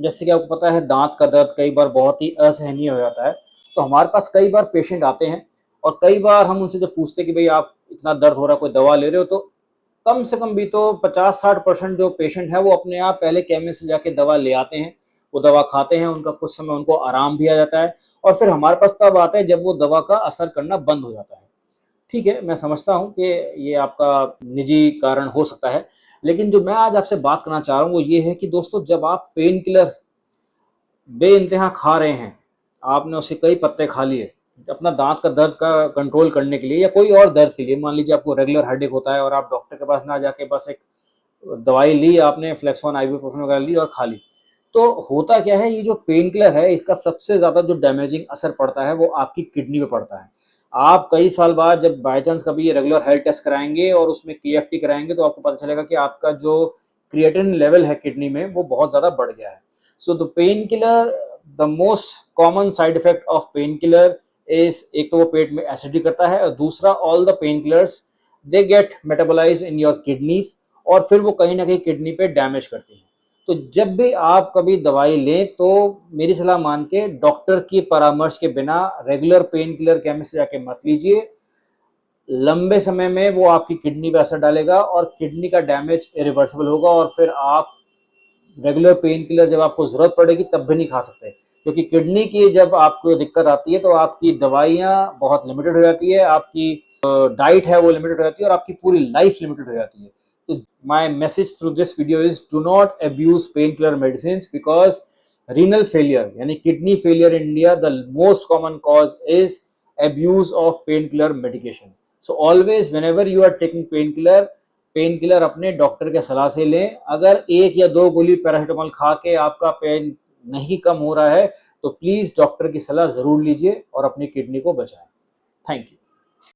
जैसे कि आपको पता है दांत का दर्द कई बार बहुत ही असहनीय हो जाता है। तो हमारे पास कई बार पेशेंट आते हैं और कई बार हम उनसे जब पूछते हैं कि भाई आप इतना दर्द हो रहा है, कोई दवा ले रहे हो, तो कम से कम भी तो 50-60% जो पेशेंट है वो अपने आप पहले केमिस्ट से जाके दवा ले आते हैं। वो दवा खाते हैं, उनका कुछ समय उनको आराम भी आ जाता है और फिर हमारे पास तब आता है जब वो दवा का असर करना बंद हो जाता है। ठीक है, मैं समझता हूँ कि ये आपका निजी कारण हो सकता है, लेकिन जो मैं आज आपसे बात करना चाह रहा हूँ वो ये है कि दोस्तों, जब आप पेन किलर बेइंतहा खा रहे हैं, आपने उसके कई पत्ते खा लिए अपना दांत का दर्द का कंट्रोल करने के लिए या कोई और दर्द के लिए, मान लीजिए आपको रेगुलर हेडेक होता है और आप डॉक्टर के पास ना जाके बस एक दवाई ली आपने, फ्लेक्सोन आइबुप्रोफेन वगैरह ली और खा ली। तो होता क्या है, ये जो पेन किलर है इसका सबसे ज़्यादा जो डैमेजिंग असर पड़ता है वो आपकी किडनी पे पड़ता है। आप कई साल बाद जब बाय चांस कभी ये रेगुलर हेल्थ टेस्ट कराएँगे और उसमें केएफटी कराएँगे तो आपको पता चलेगा कि आपका जो क्रिएटिनिन लेवल है किडनी में वो बहुत ज़्यादा बढ़ गया है। So the pain killer, the most common side effect of pain killer is, एक तो वो पेट में एसिडिटी करता है और दूसरा all the pain killers they get metabolised in your kidneys और फिर वो कहीं न कहीं किडनी पे डैमेज करती है। तो जब भी आप कभी दवाई लें तो मेरी सलाह मान के डॉक्टर की परामर्श के बिना रेगुलर पेन किलर केमिस्ट से जाके मत लीजिए। लंबे समय में वो आपकी किडनी पे असर डालेगा और किडनी का डैमेज इरिवर्सिबल होगा और फिर आप रेगुलर पेन किलर जब आपको ज़रूरत पड़ेगी तब भी नहीं खा सकते। क्योंकि किडनी की जब आपको दिक्कत आती है तो आपकी दवाइयाँ बहुत लिमिटेड हो जाती है, आपकी डाइट है वो लिमिटेड हो जाती है और आपकी पूरी लाइफ लिमिटेड हो जाती है। तो my message through this video is do not abuse pain killer medicine because renal failure यानी kidney failure in India the most common cause is abuse of painkiller medications. So always whenever you are taking pain killer अपने doctor के सलाह से लें। अगर 1 या 2 गोली paracetamol खा के आपका पेन नहीं कम हो रहा है तो प्लीज डॉक्टर की सलाह जरूर लीजिए और अपनी किडनी को बचाएं। Thank you.